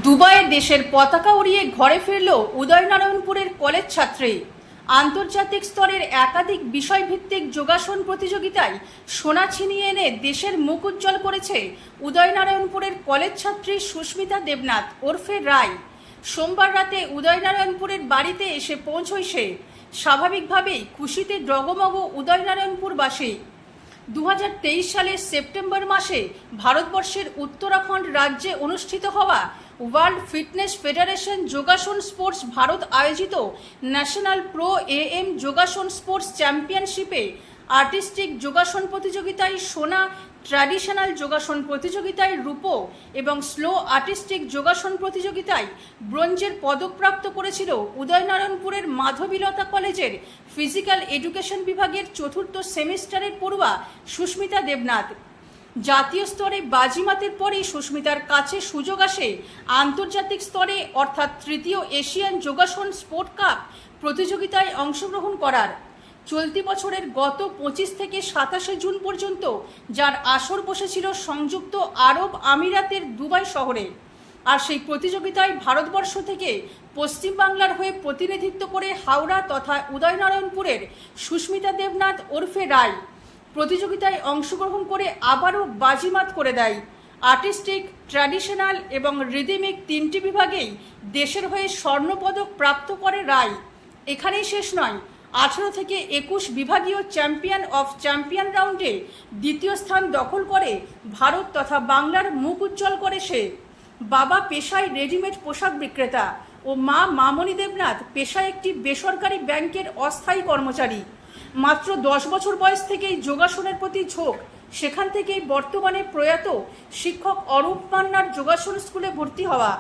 দুবাইয়ে দেশের পতাকা উড়িয়ে ঘরে ফিরল উদয়নারায়ণপুরের কলেজ ছাত্রী। আন্তর্জাতিক স্তরের একাধিক বিষয়ভিত্তিক যোগাসন প্রতিযোগিতায় সোনা ছিনিয়ে এনে দেশের মুখ উজ্জ্বল করেছে উদয়নারায়ণপুরের কলেজ ছাত্রী সুস্মিতা দেবনাথ ওরফে রায়। সোমবার রাতে উদয়নারায়ণপুরের বাড়িতে এসে পৌঁছয় সে। স্বাভাবিকভাবেই খুশিতে ডগমগ উদয়নারায়ণপুরবাসী। 2023 সালের সেপ্টেম্বর মাসে ভারতবর্ষের উত্তরাখণ্ড রাজ্যে অনুষ্ঠিত হওয়া ওয়ার্ল্ড ফিটনেস ফেডারেশন যোগাসন স্পোর্টস ভারত আয়োজিত ন্যাশনাল প্রো এএম যোগাসন স্পোর্টস চ্যাম্পিয়নশিপে আর্টিস্টিক যোগাসন প্রতিযোগিতায় সোনা, ট্র্যাডিশনাল যোগাসন প্রতিযোগিতায় রূপো এবং স্লো আর্টিস্টিক যোগাসন প্রতিযোগিতায় ব্রোঞ্জের পদকপ্রাপ্ত করেছিল উদয়নারায়ণপুরের মাধবীলতা কলেজের ফিজিক্যাল এডুকেশন বিভাগের চতুর্থ সেমিস্টারের পড়ুয়া সুস্মিতা দেবনাথ। জাতীয় স্তরে বাজিমাতের পরেই সুস্মিতার কাছে সুযোগ আসে আন্তর্জাতিক স্তরে অর্থাৎ তৃতীয় এশিয়ান যোগাসন স্পোর্ট কাপ প্রতিযোগিতায় অংশগ্রহণ করার। চলতি বছরের গত 25 থেকে 27 জুন পর্যন্ত যার আসর বসেছিল সংযুক্ত আরব আমিরাতের দুবাই শহরে। আর সেই প্রতিযোগিতায় ভারতবর্ষ থেকে পশ্চিমবাংলার হয়ে প্রতিনিধিত্ব করে হাওড়া তথা উদয়নারায়ণপুরের সুস্মিতা দেবনাথ ওরফে রায় প্রতিযোগিতায় অংশগ্রহণ করে আবারও বাজিমাত করে দেয়। আর্টিস্টিক, ট্র্যাডিশনাল এবং রিদিমিক তিনটি বিভাগেই দেশের হয়ে স্বর্ণপদক প্রাপ্ত করে রায়। এখানেই শেষ নয়, 18 থেকে 21 বিভাগীয় চ্যাম্পিয়ন অফ চ্যাম্পিয়ন রাউন্ডে দ্বিতীয় স্থান দখল করে ভারত তথা বাংলার মুখ উজ্জ্বল করে সে। বাবা পেশায় রেডিমেড পোশাক বিক্রেতা ও মা মামনি দেবনাথ পেশায় একটি বেসরকারি ব্যাংকের অস্থায়ী কর্মচারী। মাত্র 10 বছর বয়স থেকেই যোগাসনের প্রতি ঝোঁক, সেখান থেকেই বর্তমানে প্রয়াত শিক্ষক অরূপ মান্নার যোগাসন স্কুলে ভর্তি হওয়া।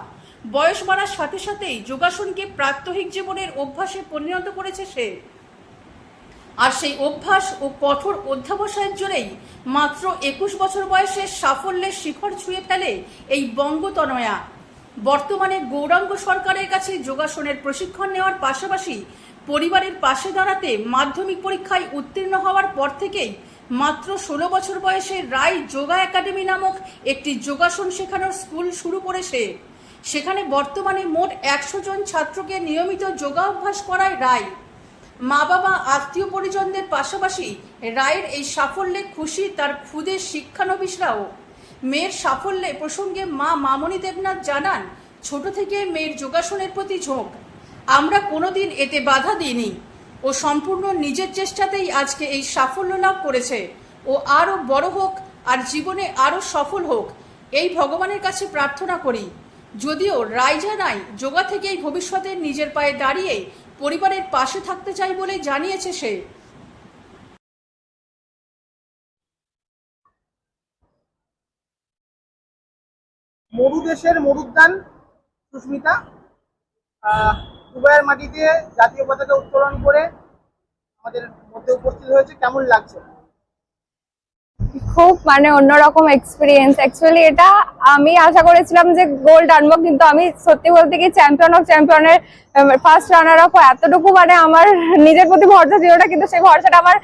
বয়স বাড়ার সাথে সাথেই যোগাসনকে প্রাত্যহিক জীবনের অভ্যাসে পরিণত করেছে সে। আর সেই অভ্যাস ও কঠোর অধ্যাবসায়ের জোরেই মাত্র 21 বছর বয়সে সাফল্যের শিখর ছুঁয়ে ফেলে এই বঙ্গতনয়া। বর্তমানে গৌরাঙ্গ সরকারের কাছে যোগাসনের প্রশিক্ষণ নেওয়ার পাশাপাশি পরিবারের পাশে দাঁড়াতে মাধ্যমিক পরীক্ষায় উত্তীর্ণ হওয়ার পর থেকেই মাত্র 16 বছর বয়সে রায় যোগা একাডেমি নামক একটি যোগাসন শেখানোর স্কুল শুরু করেছে। সেখানে বর্তমানে মোট 100 জন ছাত্রকে নিয়মিত যোগা অভ্যাস করায় রায়। মা বাবা, আত্মীয় পরিজনদের পাশাপাশি রায়ের এই সাফল্যে খুশি তার খুদে শিক্ষানবিশরাও। মেয়ের সাফল্যে প্রসঙ্গে মা মামনি দেবনাথ জানান, ছোট থেকে মেয়ের যোগাসনের প্রতি ঝোঁক। আমরা কোনোদিন এতে বাধা দিইনি। ও সম্পূর্ণ নিজের চেষ্টাতেই আজকে এই সাফল্য লাভ করেছে। ও আরও বড় হোক আর জীবনে আরও সফল হোক, এই ভগবানের কাছে প্রার্থনা করি। যদিও রায় জানায় যোগা থেকেই ভবিষ্যতে নিজের পায়ে দাঁড়িয়ে পরিবারের পাশে থাকতে চাই বলে জানিয়েছে সে। মরু দেশের মরুদ্যান সুস্মিতা দুবাইয়ের মাটিতে জাতীয় পতাকা উত্তোলন করে আমাদের মধ্যে উপস্থিত হয়েছে। কেমন লাগছে? খুব অন্যরকম এক্সপিরিয়েন্স। অ্যাকচুয়ালি এটা আমি আশা করেছিলাম যে গোল্ড আনবো, কিন্তু আমি সত্যি বলতে কি চ্যাম্পিয়ন অফ চ্যাম্পিয়নের ফার্স্ট রানার আপ এতটুকু আমার নিজের প্রতি ভরসা ছিল না, কিন্তু সেই ভরসাটা আমার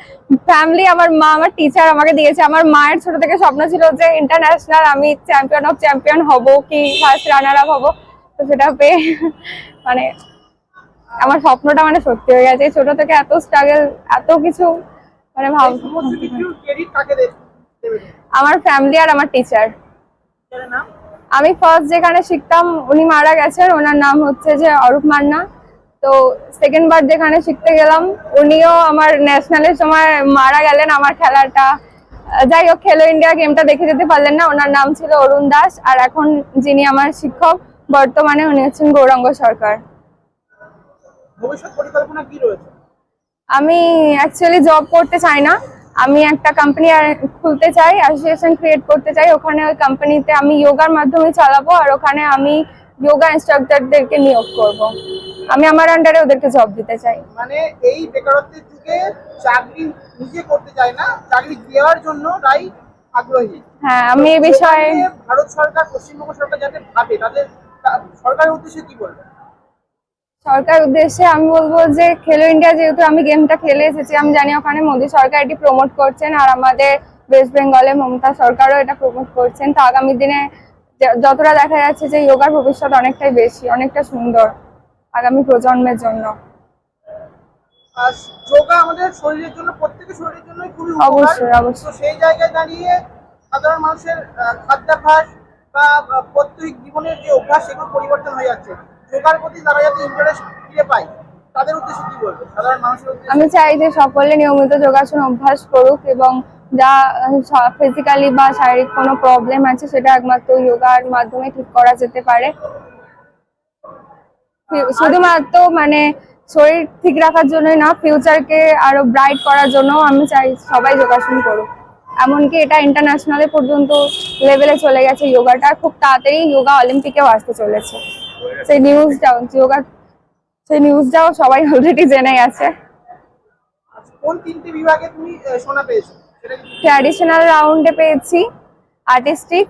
ফ্যামিলি, আমার মা, আমার টিচার আমাকে দিয়েছে। আমার মায়ের ছোট থেকে স্বপ্ন ছিল যে ইন্টারন্যাশনাল আমি চ্যাম্পিয়ন অফ চ্যাম্পিয়ন হব, কি ফার্স্ট রানার আপ হবো। তো সেটা পেয়ে আমার স্বপ্নটা সত্যি হয়ে গেছে। ছোট থেকে এত স্ট্রাগল, এত কিছু আমার ফ্যামিলি আর আমার টিচার। আমি ফার্স্ট যেখানে শিখতাম উনি মারা গেছেন, ওনার নাম হচ্ছে যে অরূপ মান্না। তো সেকেন্ড বার যেখানে শিখতে গেলাম উনিও আমার ন্যাশনালের সময় মারা গেলেন আমার খেলাটা। যাই হোক, খেলো ইন্ডিয়া গেমটা দেখে যেতে পারলেন না। ওনার নাম ছিল অরুণ দাস। আর এখন যিনি আমার শিক্ষক বর্তমানে উনি হচ্ছেন গৌরাঙ্গ সরকার। ভবিষ্যৎ পরিকল্পনা কি রয়েছে? আমি অ্যাকচুয়ালি জব করতে চাই না, আমি একটা কোম্পানি খুলতে চাই, অ্যাসোসিয়েশন ক্রিয়েট করতে চাই। ওখানে ওই কোম্পানিতে আমি যোগার মাধ্যমে চালাবো, আর ওখানে আমি যোগা ইনস্ট্রাক্টরদেরকে নিয়োগ করব। আমি আমার আন্ডারে ওদেরকে জব দিতে চাই। এই বেকারত্বের যুগে চাকরি নিজে করতে চাই না, চাকরি দেওয়ার জন্য রাই আগ্রহী। হ্যাঁ, আমি এই বিষয়ে ভারত সরকার, পশ্চিমবঙ্গ সরকার যাতে ভাবে, তাদের সরকারের উদ্দেশ্যে কি বলবেন? সরকার উদ্দেশ্যে আমি বলবো যে খেলো ইন্ডিয়া, যেহেতু আমি গেমটা খেলে এসেছি, আমি জানি ওখানে মোদী সরকার এটি প্রমোট করছেন, আর আমাদের ওয়েস্ট বেঙ্গলে মমতা সরকারও এটা প্রমোট করছেন। তো আগামী দিনে যতটা দেখা যাচ্ছে যে যোগার ভবিষ্যৎ অনেকটাই বেশি, অনেকটা সুন্দর আগামী প্রজন্মের জন্য। আর যোগা আমাদের শরীরের জন্য, প্রত্যেকের শরীরের জন্য খুবই উপকার। অবশ্যই, অবশ্যই। তো সেই জায়গায় দাঁড়িয়ে সাধারণ মানুষের খাদ্যাভ্যাস বা প্রত্যেক জীবনের যে অভ্যাস, সেগুলো পরিবর্তন হয়ে যাচ্ছে। যোগার প্রতি তারা যাতে ইন্টারেস্ট ফিরে পায়, তাদের উদ্দেশ্যে কি বলবো সাধারণ মানুষের উদ্দেশ্যে? আমি চাই যে সকলে নিয়মিত যোগাসন অভ্যাস করুক এবং যা ফিজিক্যালি বা শারীরিক কোনো প্রবলেম আছে সেটা একমাত্র যোগার মাধ্যমে ঠিক করা যেতে পারে। শুধুমাত্র মানে শরীর ঠিক রাখার জন্যই না, ফিউচারকে আরো ব্রাইট করার জন্য আমি চাই সবাই যোগাসন করুক। এমনকি এটা ইন্টারন্যাশনালে পর্যন্ত লেভেলে চলে গেছে যোগাটা, খুব তাড়াতাড়ি যোগা অলিম্পিকেও আসতে চলেছে। সেই নিউজটাও সবাই অলরেডি জেনে গেছে। কোন 3টে বিভাগে তুমি সোনা পেয়েছো? সেটা কি? ট্র্যাডিশনাল রাউন্ডে পেয়েছি, আর্টিস্টিক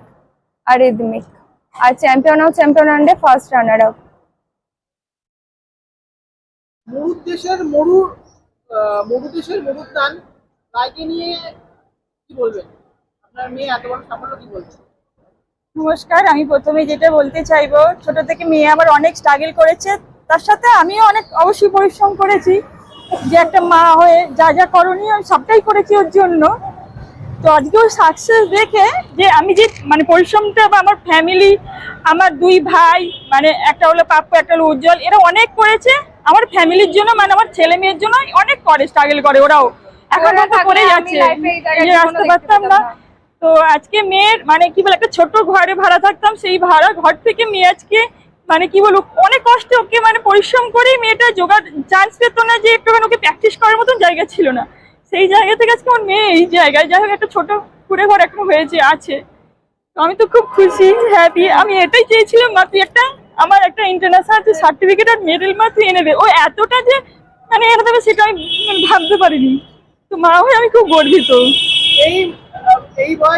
আর রিদমিক, আর champion of champion first runner up. মরুদেশের মরুদ্যান রায়কে নিয়ে কি বলবেন? আপনার মেয়ে এত বড় সাফল্য কি বলবেন? নমস্কার, আমি প্রথমে যেটা বলতে চাইবো, ছোট থেকে মেয়ে আমার অনেক স্ট্রাগল করেছে, তার সাথে আমিও অনেক অবশ্যই পরিশ্রম করেছি। যে একটা মা হয়ে যা যা করণীয় আমি সবটাই করেছি ওর জন্য। তো আজকেও সাকসেস দেখে যে আমি যে মানে পরিশ্রমটা, বা আমার ফ্যামিলি, আমার 2 ভাই, মানে একটা হলো পাপ্পু, একটা হলো উজ্জ্বল, এরা অনেক করেছে আমার ফ্যামিলির জন্য, মানে আমার ছেলে মেয়ের জন্য অনেক করে, স্ট্রাগল করে ওরাও, এখন তো করে যাচ্ছে, যে আসতে পারতাম না। তো আজকে মেয়ের মানে কি বলে, একটা ছোট ঘরে ভাড়া থাকতাম, সেই ভাড়া ঘর থেকে মেয়ে আজকে মানে কি বলবো অনেক কষ্টে ওকে মানে পরিশ্রম করে মেয়েটা যোগার চান্স পেত না, যে একটুখানি ওকে প্র্যাকটিস করার মতন জায়গা ছিল না, সেই জায়গা থেকে আজকে আমার মেয়ে এই জায়গায়, যাই হোক একটা ছোট কুড়ে ঘর এখন হয়েছে আছে। তো আমি তো খুব খুশি, হ্যাপি। আমি এটাই চেয়েছিলাম, মা তুই একটা আমার একটা ইন্টারন্যাশনাল সার্টিফিকেট আর মেডেল মা তুই এনে দে। ও এতটা যে মানে এনে দেবে সেটা আমি ভাবতে পারিনি। তো মা হয়ে আমি খুব গর্বিত। এই বয়স